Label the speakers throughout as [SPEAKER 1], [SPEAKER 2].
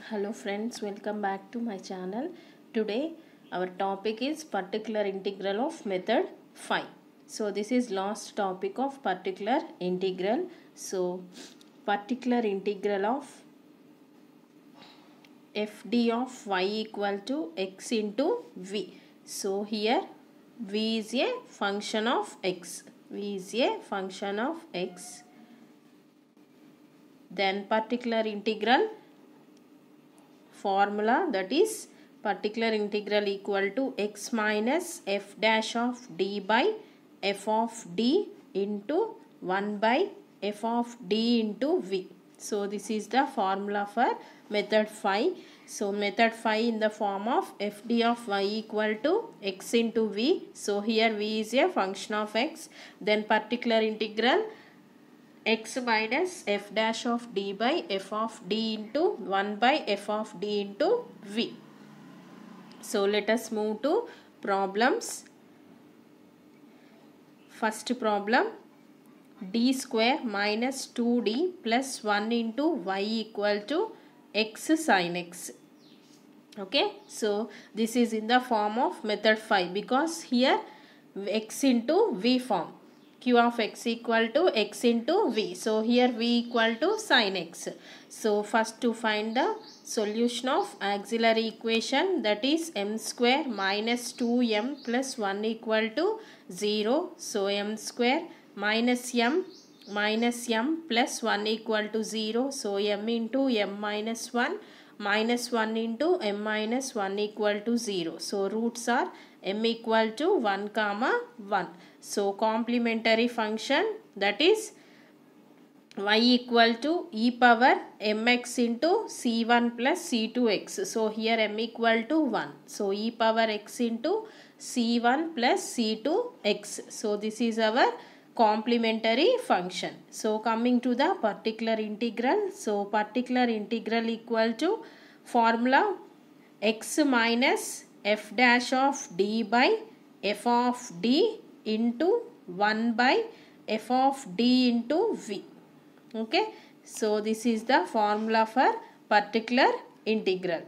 [SPEAKER 1] Hello friends, welcome back to my channel. Today our topic is particular integral of method 5. So this is last topic of particular integral. So particular integral of fd of y equal to x into v. So here v is a function of x. V is a function of x. Then particular integral formula, that is particular integral equal to x minus f dash of d by f of d into 1 by f of d into v. So this is the formula for method 5. So method 5 in the form of fd of y equal to x into v. So here v is a function of x. Then particular integral x minus f dash of d by f of d into 1 by f of d into v. So let us move to problems. First problem, d square minus 2d plus 1 into y equal to x sin x. Okay, so this is in the form of method 5 because here x into v form. Q of x equal to x into v. So here v equal to sin x. So first to find the solution of auxiliary equation, that is m square minus 2m plus 1 equal to 0. So m square minus m plus 1 equal to 0. So m into m minus 1 minus 1 into m minus 1 equal to 0. So roots are m equal to 1 comma 1. So complementary function, that is y equal to e power mx into c1 plus c2x. So here m equal to 1. So e power x into c1 plus c2x. So this is our complementary function. So coming to the particular integral. So particular integral equal to formula x minus f dash of d by f of d into 1 by f of d into v. Okay, so this is the formula for particular integral.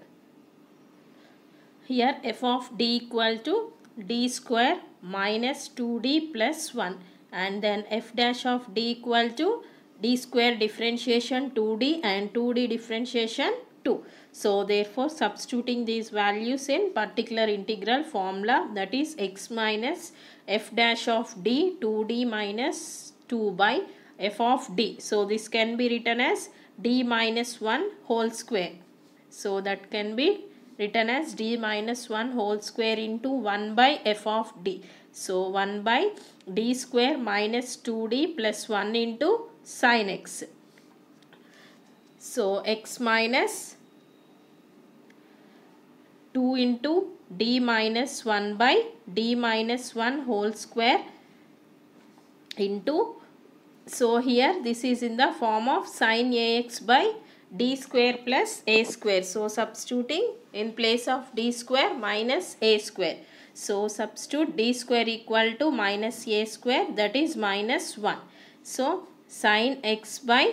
[SPEAKER 1] Here f of d equal to d square minus 2d plus 1, and then f dash of d equal to d square differentiation 2d and 2d differentiation 2. So therefore substituting these values in particular integral formula, that is x minus f dash of d 2d minus 2 by f of d. So this can be written as d minus 1 whole square. So that can be written as d minus 1 whole square into 1 by f of d. So 1 by d square minus 2d plus 1 into sin x. So x minus 2 into d minus 1 by d minus 1 whole square into, so here this is in the form of sin ax by d square plus a square. So substituting in place of d square minus a square. So substitute d square equal to minus a square, that is minus 1. So sin x by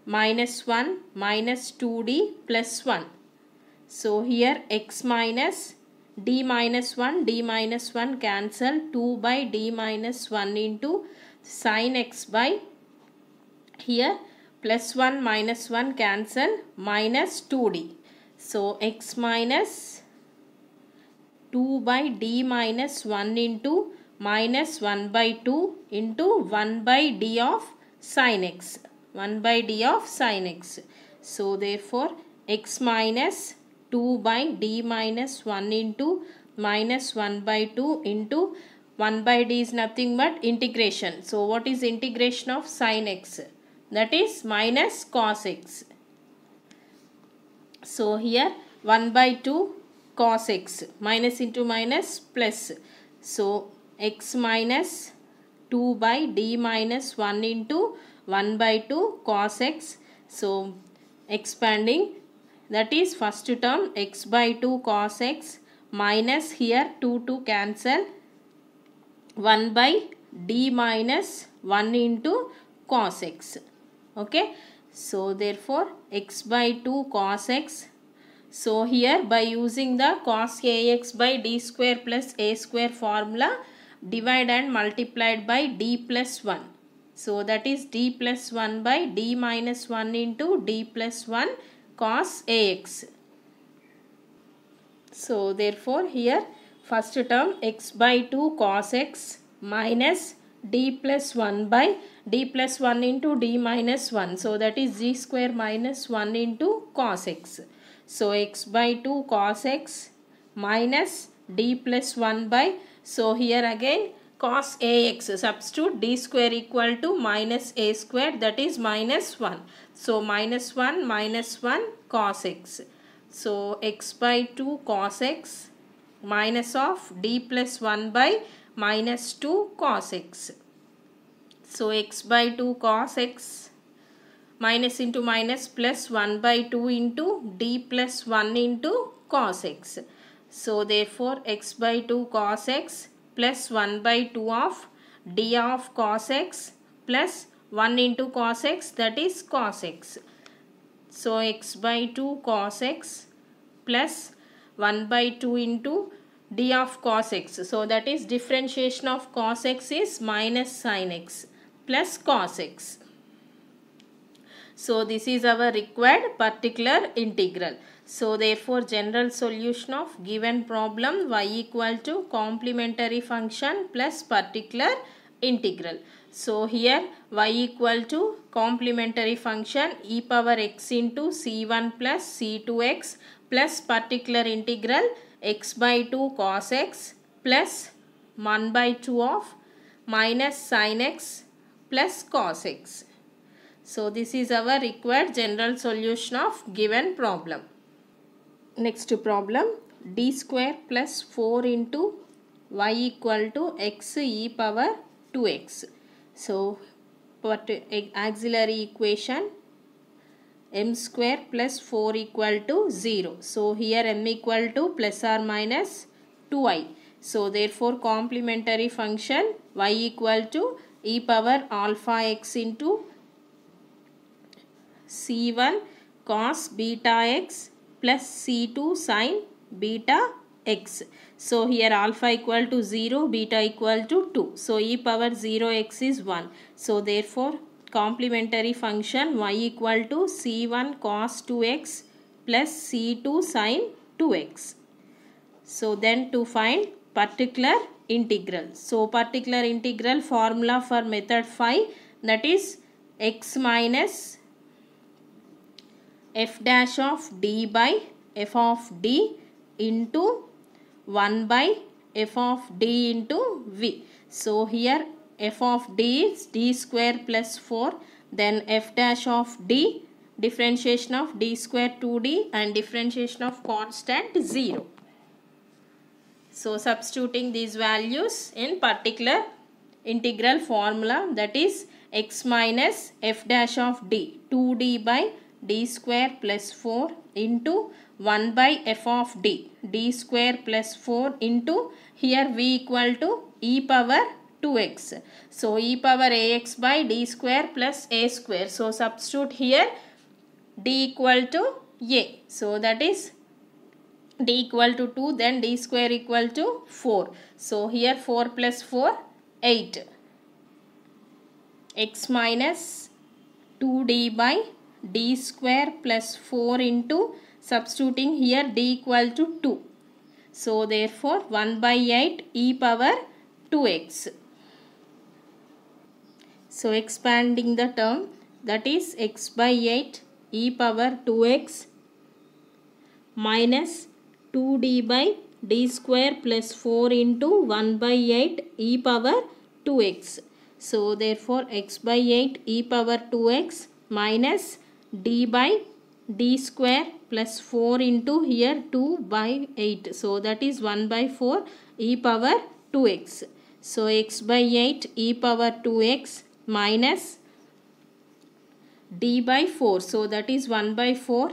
[SPEAKER 1] minus 1 minus 2d plus 1. So here x minus d minus 1 cancel, 2 by d minus 1 into sin x by, here plus 1 minus 1 cancel, minus 2d. So x minus 2 by d minus 1 into minus 1 by 2 into 1 by d of sin x. 1 by d of sin x. So therefore x minus 2 by d minus 1 into minus 1 by 2 into 1 by d is nothing but integration. So what is integration of sin x? That is minus cos x. So here 1 by 2 cos x, minus into minus plus. So x minus 2 by d minus 1 into 1 by 2 cos x. So expanding, that is first term x by 2 cos x minus, here 2 cancel, 1 by d minus 1 into cos x. Okay, So therefore x by 2 cos x. So here by using the cos ax by d square plus a square formula, divide and multiplied by d plus 1. So that is d plus 1 by d minus 1 into d plus 1 cos ax. So therefore here first term x by 2 cos x minus d plus 1 by d plus 1 into d minus 1. So that is d square minus 1 into cos x. So x by 2 cos x minus d plus 1 by, so here again cos ax, substitute d square equal to minus a square, that is minus 1. So minus 1 cos x. So x by 2 cos x minus of d plus 1 by minus 2 cos x. So x by 2 cos x minus into minus plus 1 by 2 into d plus 1 into cos x. So therefore x by 2 cos x plus 1 by 2 of d of cos x plus 1 into cos x, that is cos x. So x by 2 cos x plus 1 by 2 into d of cos x. So that is differentiation of cos x is minus sin x plus cos x. So this is our required particular integral. So therefore general solution of given problem y equal to complementary function plus particular integral. So here y equal to complementary function e power x into c1 plus c2x plus particular integral x by 2 cos x plus 1 by 2 of minus sin x plus cos x. So this is our required general solution of given problem. Next problem, d square plus 4 into y equal to x e power 2x. So what auxiliary equation, m square plus 4 equal to 0. So here m equal to plus or minus 2i. So therefore complementary function y equal to e power alpha x into c1 cos beta x plus c2 sin beta x. So here alpha equal to 0, beta equal to 2. So e power 0x is 1. So therefore complementary function y equal to c1 cos 2x plus c2 sin 2x. So then to find particular integral. So particular integral formula for method 5, that is x minus f dash of d by f of d into 1 by f of d into v. So here f of d is d square plus 4, then f dash of d, differentiation of d square 2d and differentiation of constant 0. So substituting these values in particular integral formula, that is x minus f dash of d 2d by d square plus 4 into 1 by f of d square plus 4 into, here v equal to e power 2x. So e power ax by d square plus a square. So substitute here d equal to a. So that is d equal to 2, then d square equal to 4. So here 4 plus 4, 8. X minus 2d by d square plus 4 into, substituting here d equal to 2. So therefore 1 by 8 e power 2x. So expanding the term, that is x by 8 e power 2x minus 2d by d square plus 4 into 1 by 8 e power 2x. So therefore x by 8 e power 2x minus d by d square plus 4 into, here 2 by 8. So that is 1 by 4 e power 2x. So x by 8 e power 2x minus d by 4. So that is 1 by 4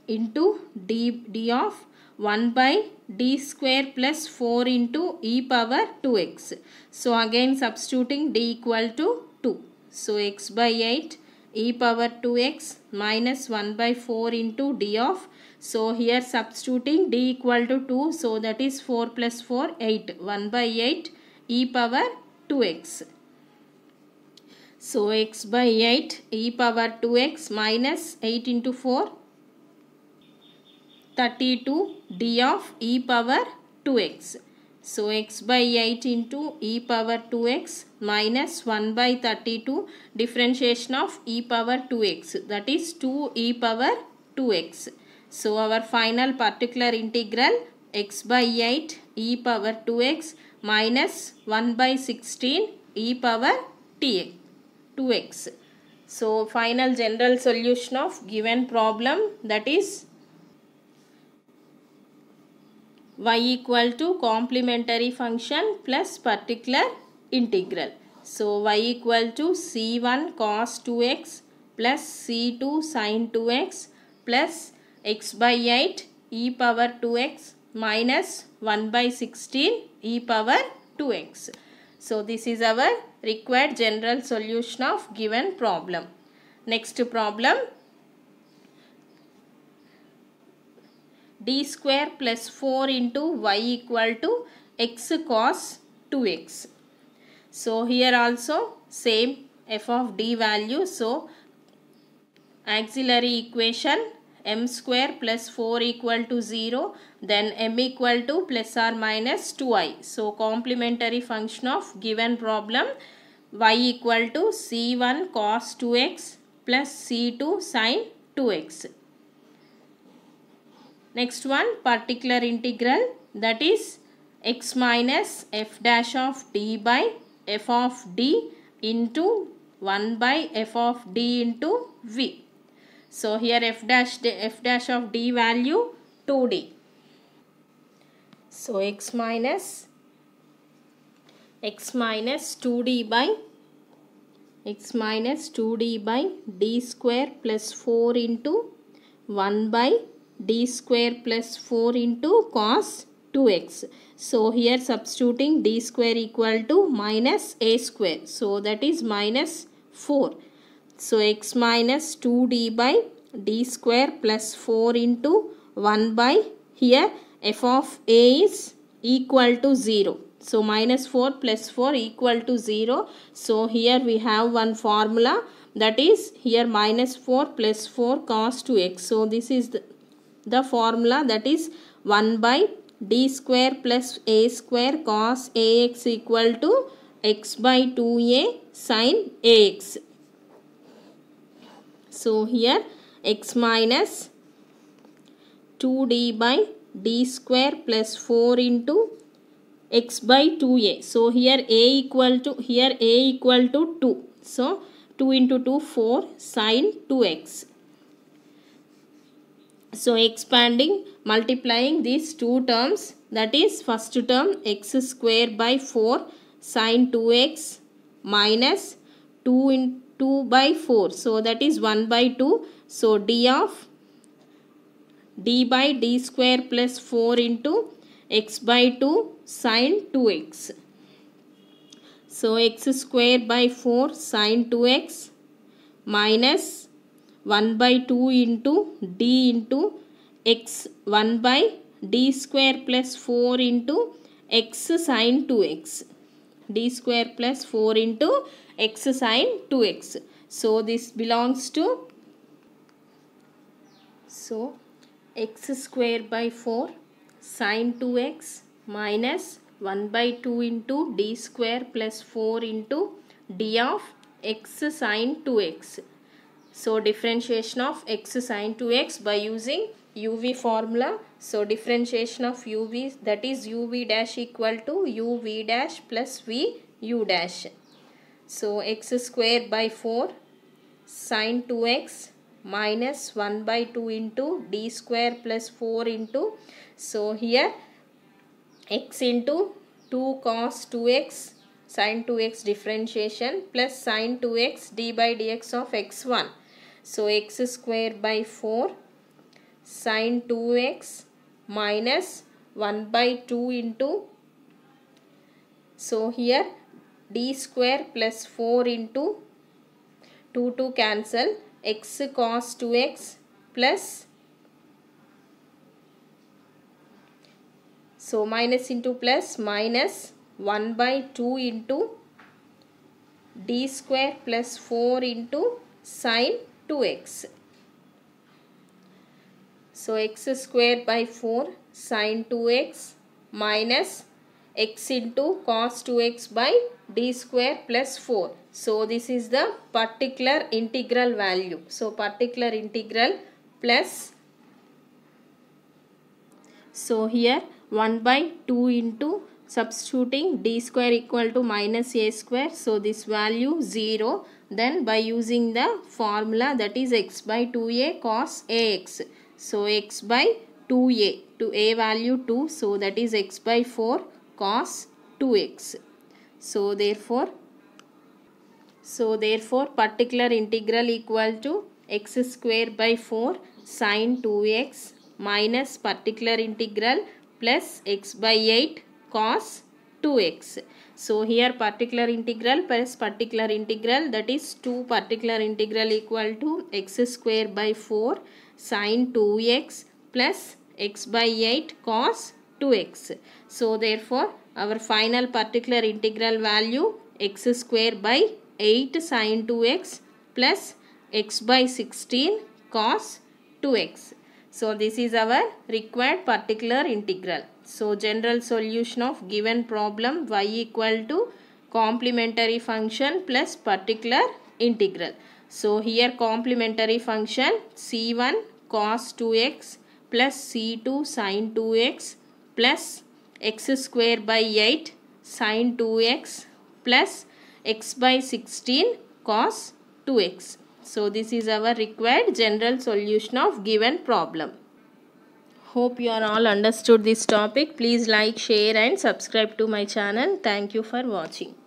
[SPEAKER 1] into d of 1 by d square plus 4 into e power 2x. So again substituting d equal to 2. So x by 8 e power 2x minus 1 by 4 into d of, so here substituting d equal to 2, so that is 4 plus 4 8, 1 by 8 e power 2x. So x by 8 e power 2x minus 8 into 4 32 d of e power 2x. So x by 8 into e power 2x minus 1 by 32 differentiation of e power 2x, that is 2 e power 2x. So our final particular integral x by 8 e power 2x minus 1 by 16 e power 2x. So final general solution of given problem, that is y equal to complementary function plus particular integral. So y equal to c1 cos 2x plus c2 sin 2x plus x by 8 e power 2x minus 1 by 16 e power 2x. So this is our required general solution of given problem. Next problem, d square plus 4 into y equal to x cos 2x. So here also same f of d value. So auxiliary equation m square plus 4 equal to 0, then m equal to plus or minus 2i. So complementary function of given problem, y equal to c1 cos 2x plus c2 sin 2x. Next one, particular integral, that is x minus f dash of d by f of d into 1 by f of d into v. So here f dash of d value 2d. So x minus 2d by d square plus 4 into 1 by d square plus 4 into cos 2x. So here substituting d square equal to minus a square. So that is minus 4. So x minus 2d by d square plus 4 into 1 by, here f of a is equal to 0. So minus 4 plus 4 equal to 0. So here we have one formula, that is here minus 4 plus 4 cos 2x. So this is the formula, that is 1 by d square plus a square cos ax equal to x by 2a sin ax. So here x minus 2d by d square plus 4 into x by 2a. So here a equal to 2. So 2 into 2 4 sin 2x. So expanding, multiplying these two terms, that is first term x square by 4 sin 2x minus 2 by 4. So that is 1 by 2. So d by d square plus 4 into x by 2 sin 2x. So x square by 4 sin 2x minus 1 by 2 into d into x 1 by d square plus 4 into x sin 2x. d square plus 4 into x sin 2x. So this belongs to, so x square by 4 sin 2x minus 1 by 2 into d square plus 4 into d of x sin 2x. So differentiation of x sin 2x by using uv formula. So differentiation of uv, that is uv dash equal to uv dash plus v u dash. So x square by 4 sin 2x minus 1 by 2 into d square plus 4 into, so here x into 2 cos 2x sin 2x differentiation plus sin 2x d by dx of x1. So x square by 4 sin 2x minus 1 by 2 into, so here d square plus 4 into 2 cancel, x cos 2x plus, so minus into plus, minus 1 by 2 into d square plus 4 into sin 2x. So x square by 4 sin 2x minus x into cos 2x by d square plus 4. So this is the particular integral value. So particular integral plus, so here 1 by 2 into substituting d square equal to minus a square. So this value 0. Then by using the formula, that is x by 2a cos ax. So x by 2a, to a value 2. So that is x by 4 cos 2x. So therefore particular integral equal to x square by 4 sin 2x minus particular integral plus x by 8 cos 2x. So here particular integral plus particular integral, that is 2 particular integral equal to x square by 4 sin 2x plus x by 8 cos 2x. So therefore our final particular integral value x square by 8 sin 2x plus x by 16 cos 2x. So this is our required particular integral. So general solution of given problem, y equal to complementary function plus particular integral. So here complementary function c1 cos 2x plus c2 sin 2x plus x square by 8 sin 2x plus x by 16 cos 2x. So this is our required general solution of given problem. Hope you are all understood this topic. Please like, share and subscribe to my channel. Thank you for watching.